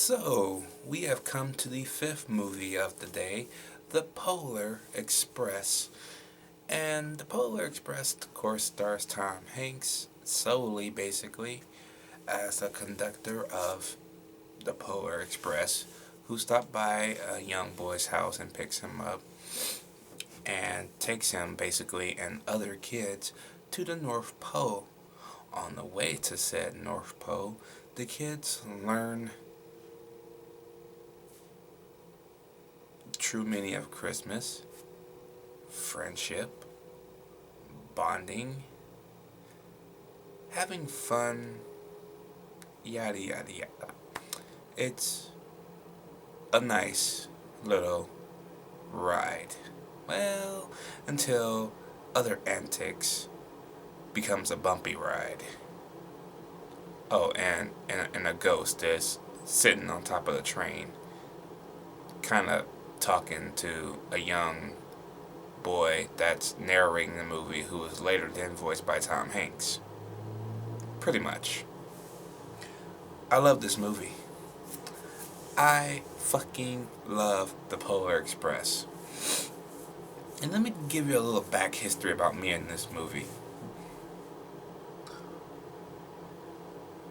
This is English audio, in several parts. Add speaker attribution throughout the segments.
Speaker 1: So, we have come to the fifth movie of the day, The Polar Express. And The Polar Express, of course, stars Tom Hanks solely, basically, as a conductor of the Polar Express, who stopped by a young boy's house and picks him up and takes him, basically, and other kids to the North Pole. On the way to said North Pole, the kids learn true meaning of Christmas, friendship, bonding, having fun, yada yada yada. It's a nice little ride. Well, until other antics becomes a bumpy ride. Oh, and a ghost is sitting on top of the train, kind of talking to a young boy that's narrating the movie, who was later then voiced by Tom Hanks. Pretty much. I love this movie. I fucking love The Polar Express. And let me give you a little back history about me in this movie.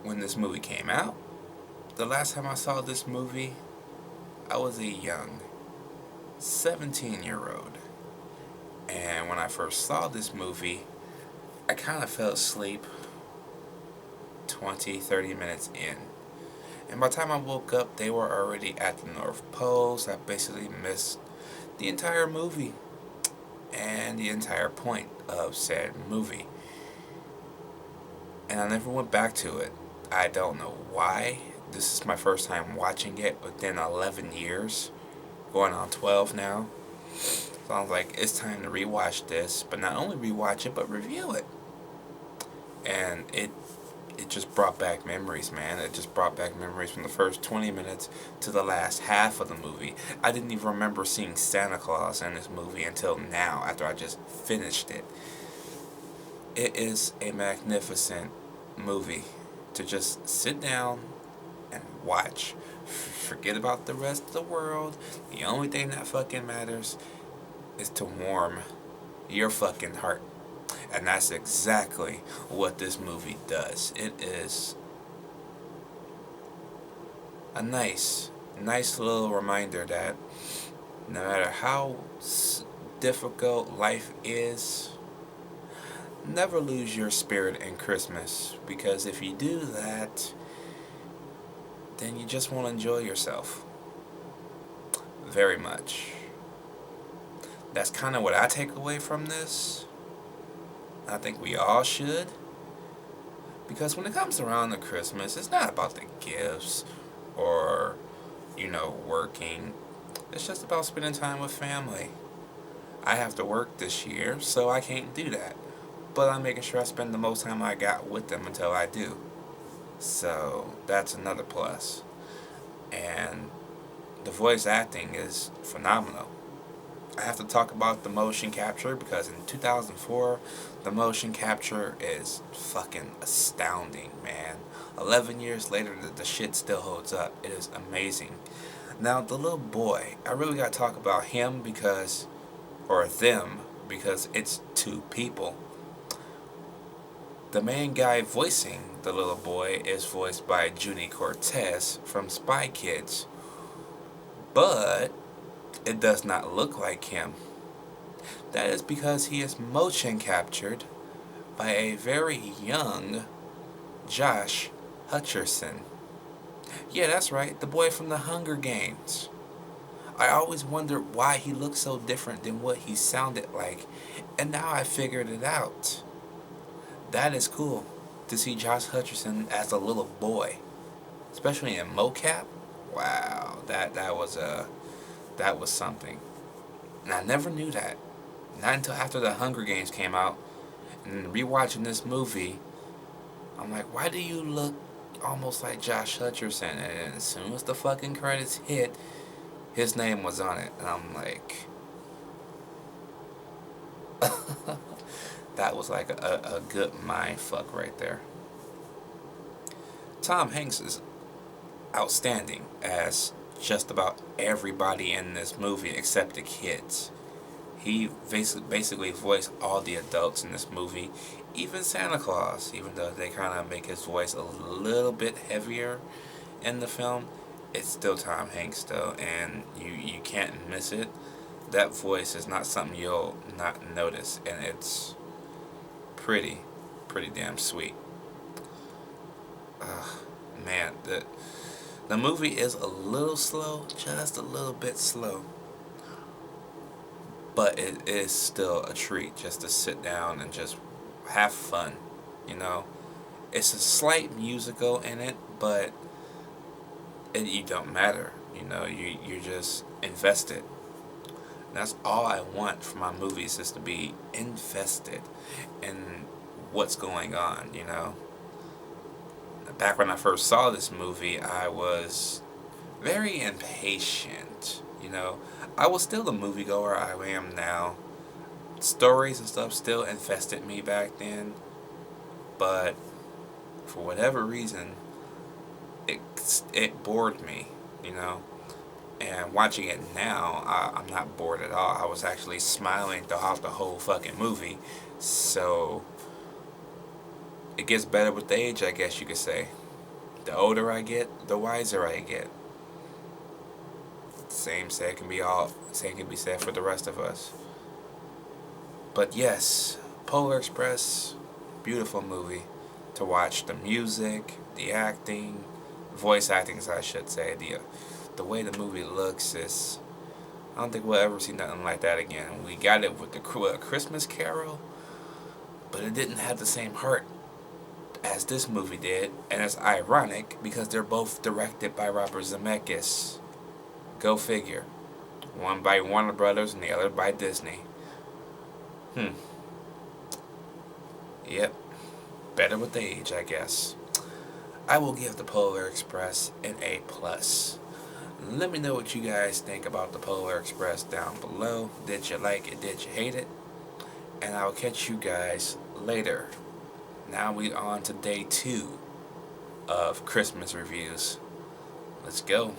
Speaker 1: When this movie came out, the last time I saw this movie, I was a young 17-year-old. And when I first saw this movie, I kind of fell asleep 20, 30 minutes in. And by the time I woke up, they were already at the North Pole, so I basically missed the entire movie and the entire point of said movie. And I never went back to it. I don't know why. This is my first time watching it within 11 years. Going on 12 now. So I was like, it's time to rewatch this. But not only rewatch it, but review it. And it just brought back memories, man. It just brought back memories from the first 20 minutes to the last half of the movie. I didn't even remember seeing Santa Claus in this movie until now, after I just finished it. It is a magnificent movie to just sit down and watch. Forget about the rest of the world. The only thing that fucking matters is to warm your fucking heart. And that's exactly what this movie does. It is a nice little reminder that no matter how difficult life is, never lose your spirit in Christmas. Because if you do that, then you just won't enjoy yourself very much. That's kind of what I take away from this. I think we all should. Because when it comes around to Christmas, it's not about the gifts or, working. It's just about spending time with family. I have to work this year, so I can't do that. But I'm making sure I spend the most time I got with them until I do. So that's another plus. And the voice acting is phenomenal. I have to talk about the motion capture because in 2004, the motion capture is fucking astounding, man. 11 years later, the shit still holds up. It is amazing. Now, the little boy, I really got to talk about him or them, because it's two people. The main guy voicing the little boy is voiced by Junie Cortez from Spy Kids. But it does not look like him. That is because he is motion captured by a very young Josh Hutcherson. Yeah, that's right, the boy from the Hunger Games. I always wondered why he looked so different than what he sounded like, and now I figured it out. That is cool to see Josh Hutcherson as a little boy, especially in mocap. Wow, that was something. And I never knew that. Not until after the Hunger Games came out. And rewatching this movie, I'm like, why do you look almost like Josh Hutcherson? And as soon as the fucking credits hit, his name was on it. And I'm like, that was like a good mind fuck right there. Tom Hanks is outstanding as just about everybody in this movie except the kids. He basically voiced all the adults in this movie, even Santa Claus, even though they kind of make his voice a little bit heavier in the film. It's still Tom Hanks though, and you can't miss it. That voice is not something you'll not notice, and it's pretty damn sweet. Uh, Man, the movie is a little slow, just a little bit slow, but it is still a treat just to sit down and just have fun. You know, it's a slight musical in it, but you don't matter. You know, you're just invested. And that's all I want from my movies, is to be invested in what's going on. You know, back when I first saw this movie, I was very impatient. You know, I was still the moviegoer I am now. Stories and stuff still infested me back then, but for whatever reason, it bored me. You know, and watching it now, I'm not bored at all. I was actually smiling throughout the whole fucking movie. So it gets better with age, I guess you could say. The older I get, the wiser I get. Same can be said for the rest of us. But yes, Polar Express, beautiful movie to watch. The music, the acting, voice acting, I should say, the way the movie looks is, I don't think we'll ever see nothing like that again. We got it with the Christmas Carol, but it didn't have the same heart as this movie did, and it's ironic because they're both directed by Robert Zemeckis. Go figure. One by Warner Brothers and the other by Disney. Yep. Better with age, I guess. I will give the Polar Express an A+. Let me know what you guys think about the Polar Express down below. Did you like it? Did you hate it? And I'll catch you guys later. Now we on to day 2 of Christmas reviews. Let's go.